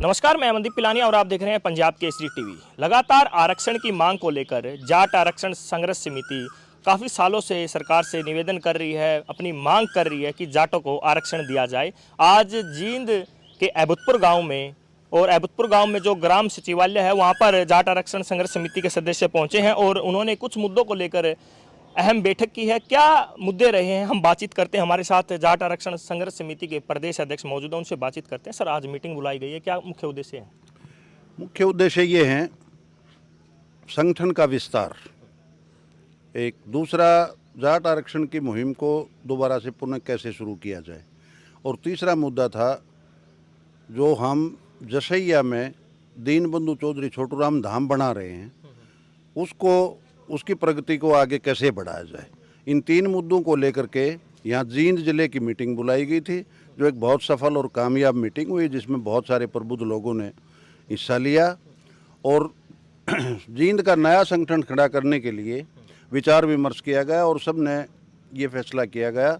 नमस्कार, मैं अमनदीप पिलानी और आप देख रहे हैं पंजाब केसरी टीवी। लगातार आरक्षण की मांग को लेकर जाट आरक्षण संघर्ष समिति काफ़ी सालों से सरकार से निवेदन कर रही है, अपनी मांग कर रही है कि जाटों को आरक्षण दिया जाए। आज जींद के अहबतपुर गांव में और अहबतपुर गांव में जो ग्राम सचिवालय है वहां पर जाट आरक्षण संघर्ष समिति के सदस्य पहुंचे हैं और उन्होंने कुछ मुद्दों को लेकर अहम बैठक की है। क्या मुद्दे रहे हैं, हम बातचीत करते हैं। हमारे साथ जाट आरक्षण संघर्ष समिति के प्रदेश अध्यक्ष मौजूद हैं, उनसे बातचीत करते हैं। सर, आज मीटिंग बुलाई गई है, क्या मुख्य उद्देश्य है? मुख्य उद्देश्य ये है संगठन का विस्तार, एक दूसरा जाट आरक्षण की मुहिम को दोबारा से पुनः कैसे शुरू किया जाए, और तीसरा मुद्दा था जो हम जसैया में दीनबंधु चौधरी छोटूराम धाम बना रहे हैं उसकी प्रगति को आगे कैसे बढ़ाया जाए। इन तीन मुद्दों को लेकर के यहाँ जींद जिले की मीटिंग बुलाई गई थी, जो एक बहुत सफल और कामयाब मीटिंग हुई, जिसमें बहुत सारे प्रबुद्ध लोगों ने हिस्सा लिया और जींद का नया संगठन खड़ा करने के लिए विचार विमर्श किया गया और सब ने ये फैसला किया गया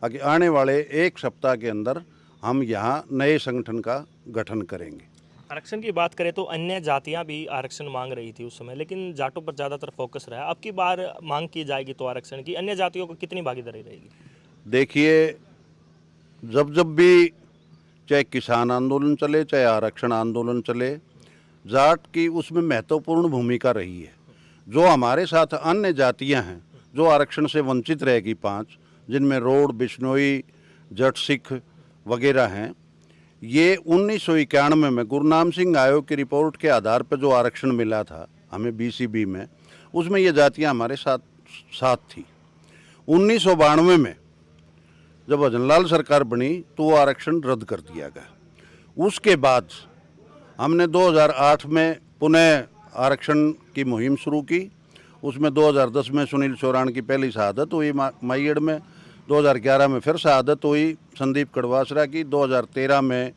कि आने वाले एक सप्ताह के अंदर हम यहाँ नए संगठन का गठन करेंगे। आरक्षण की बात करें तो अन्य जातियां भी आरक्षण मांग रही थी उस समय, लेकिन जाटों पर ज़्यादातर फोकस रहा। अब की बार मांग की जाएगी तो आरक्षण की अन्य जातियों को कितनी भागीदारी रहेगी? देखिए, जब भी चाहे किसान आंदोलन चले, चाहे आरक्षण आंदोलन चले, जाट की उसमें महत्वपूर्ण भूमिका रही है। जो हमारे साथ अन्य जातियां हैं जो आरक्षण से वंचित रहेगी, 5 जिनमें रोड, बिश्नोई, जट सिख वगैरह हैं, ये 1991 में गुरनाम सिंह आयोग की रिपोर्ट के आधार पर जो आरक्षण मिला था हमें बीसीबी में, उसमें ये जातियां हमारे साथ थी। 1992 में जब भजनलाल सरकार बनी तो वो आरक्षण रद्द कर दिया गया। उसके बाद हमने 2008 में पुनः आरक्षण की मुहिम शुरू की। उसमें 2010 में सुनील चौरान की पहली शहादत हुई माईगढ़ में, 2011 में फिर शहादत हुई संदीप कड़वासरा की, 2013 में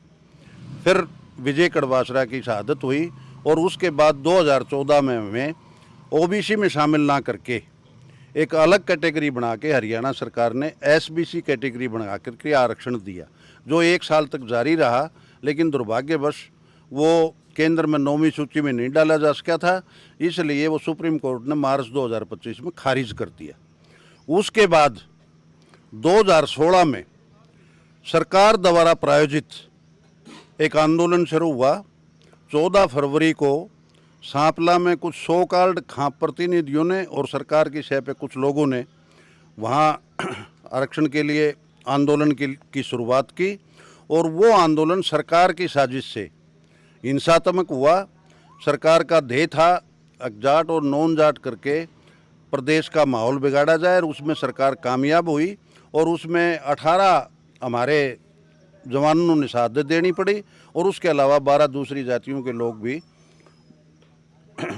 फिर विजय कड़वासरा की शहादत हुई, और उसके बाद 2014 में हमें ओबीसी में शामिल ना करके एक अलग कैटेगरी बना के हरियाणा सरकार ने एसबीसी कैटेगरी बना करके आरक्षण दिया, जो 1 साल तक जारी रहा, लेकिन दुर्भाग्यवश वो केंद्र में 9वीं सूची में नहीं डाला जा सका था, इसलिए वो सुप्रीम कोर्ट ने मार्च 2025 में खारिज कर दिया। उसके बाद 2016 में सरकार द्वारा प्रायोजित एक आंदोलन शुरू हुआ। 14 फरवरी को सांपला में कुछ सो कॉल्ड खाप प्रतिनिधियों ने और सरकार की शय पे कुछ लोगों ने वहाँ आरक्षण के लिए आंदोलन की शुरुआत की, और वो आंदोलन सरकार की साजिश से हिंसात्मक हुआ। सरकार का ध्येय था जाट और नॉन जाट करके प्रदेश का माहौल बिगाड़ा जाए, और उसमें सरकार कामयाब हुई, और उसमें 18 हमारे जवानों ने शहादत देनी पड़ी, और उसके अलावा 12 दूसरी जातियों के लोग भी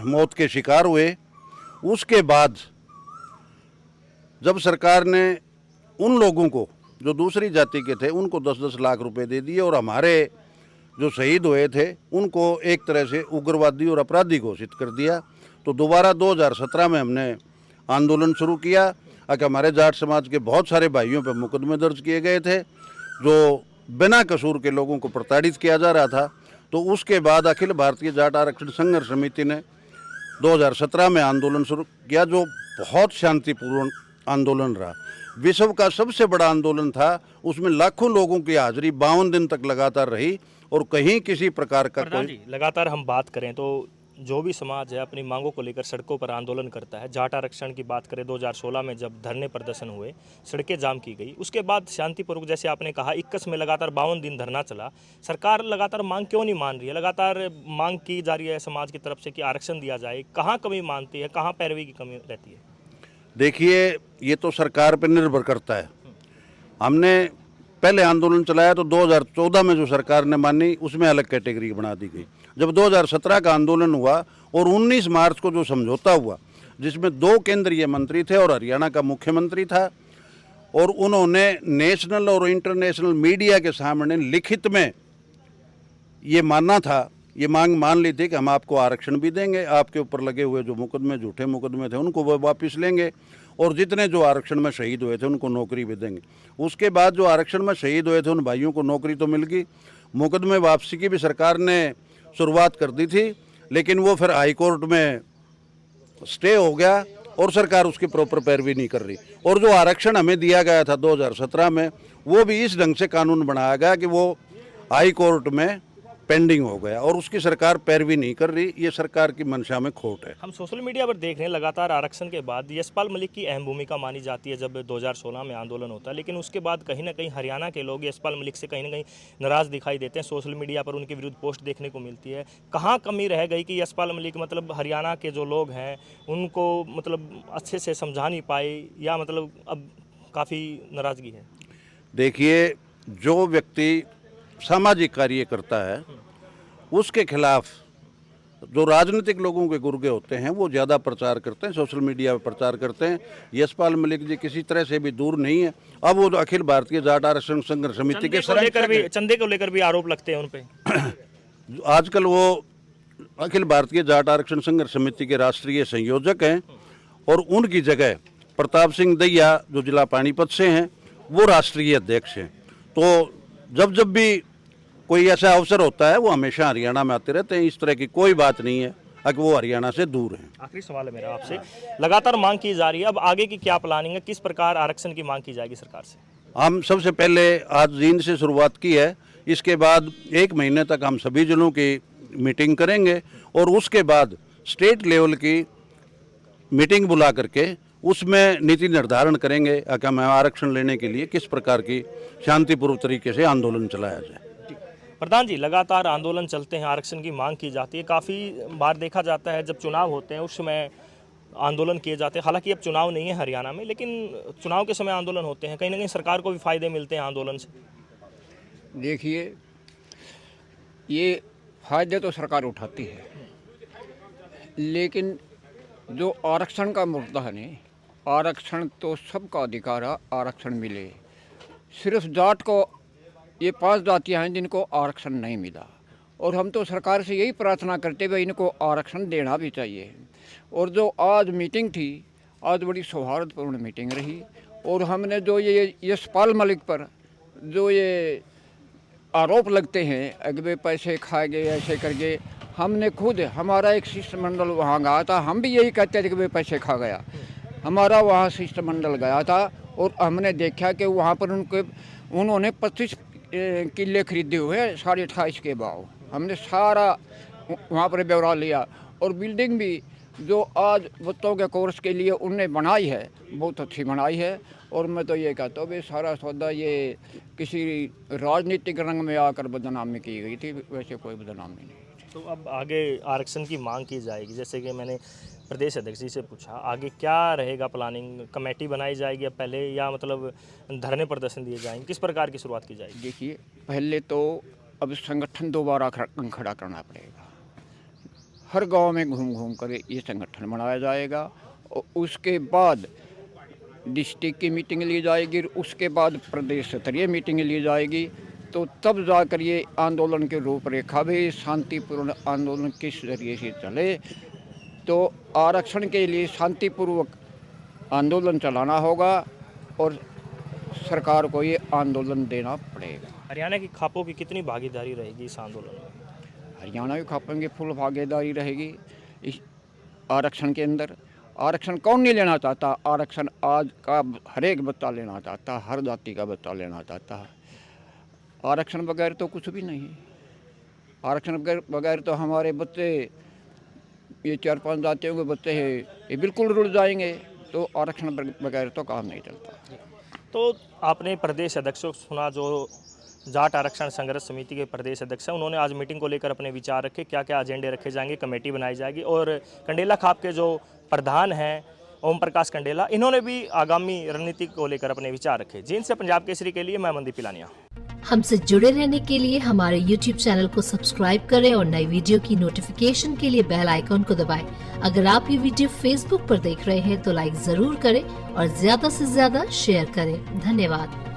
मौत के शिकार हुए। उसके बाद जब सरकार ने उन लोगों को जो दूसरी जाति के थे उनको 10-10 लाख रुपए दे दिए, और हमारे जो शहीद हुए थे उनको एक तरह से उग्रवादी और अपराधी घोषित कर दिया। तो दोबारा 2017 में हमने आंदोलन शुरू किया कि हमारे जाट समाज के बहुत सारे भाइयों पर मुकदमे दर्ज किए गए थे, जो बिना कसूर के लोगों को प्रताड़ित किया जा रहा था। तो उसके बाद अखिल भारतीय जाट आरक्षण संघर्ष समिति ने 2017 में आंदोलन शुरू किया, जो बहुत शांतिपूर्ण आंदोलन रहा। विश्व का सबसे बड़ा आंदोलन था, उसमें लाखों लोगों की हाजिरी 52 दिन तक लगातार रही, और कहीं किसी प्रकार का कोई लगातार हम बात करें तो जो भी समाज है अपनी मांगों को लेकर सड़कों पर आंदोलन करता है। जाट आरक्षण की बात करें, 2016 में जब धरने प्रदर्शन हुए, सड़कें जाम की गई, उसके बाद शांतिपूर्वक, जैसे आपने कहा, 21 में लगातार 52 दिन धरना चला। सरकार लगातार मांग क्यों नहीं मान रही है? लगातार मांग की जा रही है समाज की तरफ से कि आरक्षण दिया जाए। कहाँ कमी मानती है, कहाँ पैरवी की कमी रहती है? देखिए, ये तो सरकार पर निर्भर करता है। हमने पहले आंदोलन चलाया तो 2014 में जो सरकार ने मानी उसमें अलग कैटेगरी बना दी गई। जब 2017 का आंदोलन हुआ और 19 मार्च को जो समझौता हुआ, जिसमें 2 केंद्रीय मंत्री थे और हरियाणा का मुख्यमंत्री था, और उन्होंने नेशनल और इंटरनेशनल मीडिया के सामने लिखित में ये मानना था, ये मांग मान ली थी कि हम आपको आरक्षण भी देंगे, आपके ऊपर लगे हुए जो मुकदमे, झूठे मुकदमे थे, उनको वो वापस लेंगे, और जितने जो आरक्षण में शहीद हुए थे उनको नौकरी भी देंगे। उसके बाद जो आरक्षण में शहीद हुए थे उन भाइयों को नौकरी तो मिल गई, मुकदमे वापसी की भी सरकार ने शुरुआत कर दी थी, लेकिन वो फिर हाई कोर्ट में स्टे हो गया और सरकार उसकी प्रॉपर पैरवी नहीं कर रही। और जो आरक्षण हमें दिया गया था 2017 में, वो भी इस ढंग से कानून बनाया गया कि वो हाई कोर्ट में पेंडिंग हो गया और उसकी सरकार पैरवी नहीं कर रही। ये सरकार की मंशा में खोट है। हम सोशल मीडिया पर देख रहे हैं लगातार आरक्षण के बाद यशपाल मलिक की अहम भूमिका मानी जाती है जब 2016 में आंदोलन होता है, लेकिन उसके बाद कहीं ना कहीं हरियाणा के लोग यशपाल मलिक से कहीं ना कहीं नाराज दिखाई देते हैं। सोशल मीडिया पर उनके विरुद्ध पोस्ट देखने को मिलती है। कहाँ कमी रह गई कि यशपाल मलिक मतलब हरियाणा के जो लोग हैं उनको मतलब अच्छे से समझा नहीं पाए, या मतलब अब काफ़ी नाराज़गी है? देखिए, जो व्यक्ति सामाजिक कार्य करता है उसके खिलाफ जो राजनीतिक लोगों के गुर्गे होते हैं वो ज़्यादा प्रचार करते हैं, सोशल मीडिया पर प्रचार करते हैं। यशपाल मलिक जी किसी तरह से भी दूर नहीं है। अब वो अखिल भारतीय जाट आरक्षण संघर्ष समिति के चंदे को लेकर भी आरोप लगते हैं उन पे। आजकल वो अखिल भारतीय जाट आरक्षण संघर्ष समिति के राष्ट्रीय संयोजक हैं और उनकी जगह प्रताप सिंह दहिया जो जिला पानीपत से हैं वो राष्ट्रीय अध्यक्ष हैं। तो जब जब भी कोई ऐसा अवसर होता है वो हमेशा हरियाणा में आते रहते हैं। इस तरह की कोई बात नहीं है कि वो हरियाणा से दूर हैं। आखिरी सवाल है मेरा आपसे, लगातार मांग की जा रही है, अब आगे की क्या प्लानिंग है? किस प्रकार आरक्षण की मांग की जाएगी सरकार से? हम सबसे पहले आज जींद से शुरुआत की है, इसके बाद 1 महीने तक हम सभी जिलों की मीटिंग करेंगे और उसके बाद स्टेट लेवल की मीटिंग बुला करके उसमें नीति निर्धारण करेंगे कि हमें आरक्षण लेने के लिए किस प्रकार की शांतिपूर्व तरीके से आंदोलन चलाया जाए। प्रधान जी, लगातार आंदोलन चलते हैं, आरक्षण की मांग की जाती है। काफ़ी बार देखा जाता है जब चुनाव होते हैं उस समय आंदोलन किए जाते हैं। हालांकि अब चुनाव नहीं है हरियाणा में, लेकिन चुनाव के समय आंदोलन होते हैं, कहीं ना कहीं सरकार को भी फायदे मिलते हैं आंदोलन से। देखिए, ये फायदे तो सरकार उठाती है, लेकिन जो आरक्षण का मुद्दा है नहीं, आरक्षण तो सबका अधिकार है, आरक्षण मिले। सिर्फ जाट को, ये 5 जातियाँ हैं जिनको आरक्षण नहीं मिला और हम तो सरकार से यही प्रार्थना करते हुए इनको आरक्षण देना भी चाहिए। और जो आज मीटिंग थी, आज बड़ी सौहार्दपूर्ण मीटिंग रही और हमने जो ये यशपाल मलिक पर जो ये आरोप लगते हैं अगवे पैसे खा गए ऐसे करके, हमने खुद, हमारा एक शिष्टमंडल वहाँ गया था, हम भी यही कहते थे कि वे पैसे खा गया। हमारा वहाँ शिष्टमंडल गया था और हमने देखा कि वहाँ पर उन्होंने 25 किले खरीदे हुए 28.5 के भाव। हमने सारा वहाँ पर ब्यौरा लिया और बिल्डिंग भी जो आज बच्चों के कोर्स के लिए उनने बनाई है बहुत अच्छी बनाई है। और मैं तो ये कहता हूँ, सारा सौदा ये किसी राजनीतिक रंग में आकर बदनामी की गई थी, वैसे कोई बदनामी नहीं। तो अब आगे आरक्षण की मांग की जाएगी, जैसे कि मैंने प्रदेश अध्यक्ष जी से पूछा, आगे क्या रहेगा प्लानिंग? कमेटी बनाई जाएगी अब पहले, या मतलब धरने प्रदर्शन दिए जाएंगे? किस प्रकार की शुरुआत की जाएगी? देखिए, पहले तो अब संगठन दोबारा खड़ा करना पड़ेगा। हर गांव में घूम घूम कर ये संगठन बनाया जाएगा और उसके बाद डिस्ट्रिक्ट की मीटिंग ली जाएगी, उसके बाद प्रदेश स्तरीय मीटिंग ली जाएगी। तो तब जाकर ये आंदोलन की रूपरेखा भी, शांतिपूर्ण आंदोलन किस जरिए से चले। तो आरक्षण के लिए शांतिपूर्वक आंदोलन चलाना होगा और सरकार को ये आंदोलन देना पड़ेगा। हरियाणा की खापों की कितनी भागीदारी रहेगी इस आंदोलन में? हरियाणा की खापों की फुल भागीदारी रहेगी इस आरक्षण के अंदर। आरक्षण कौन नहीं लेना चाहता? आरक्षण आज का हर एक बच्चा लेना चाहता, हर जाति का बच्चा लेना चाहता है। आरक्षण बगैर तो कुछ भी नहीं। आरक्षण बगैर तो हमारे बच्चे, ये 4-5 जातियों के बच्चे हैं, ये बिल्कुल रुल जाएंगे। तो आरक्षण बगैर तो काम नहीं चलता। तो आपने प्रदेश अध्यक्ष को सुना, जो जाट आरक्षण संघर्ष समिति के प्रदेश अध्यक्ष हैं, उन्होंने आज मीटिंग को लेकर अपने विचार रखे, क्या क्या एजेंडे रखे जाएंगे, कमेटी बनाई जाएगी। और कंडेला खाप के जो प्रधान हैं ओम प्रकाश कंडेला, इन्होंने भी आगामी रणनीति को लेकर अपने विचार रखे। जींद से पंजाब केसरी के लिए मैं मनदीप पिलानिया। हमसे जुड़े रहने के लिए हमारे YouTube चैनल को सब्सक्राइब करें और नई वीडियो की नोटिफिकेशन के लिए बेल आइकॉन को दबाएं। अगर आप ये वीडियो Facebook पर देख रहे हैं तो लाइक जरूर करें और ज्यादा से ज्यादा शेयर करें। धन्यवाद।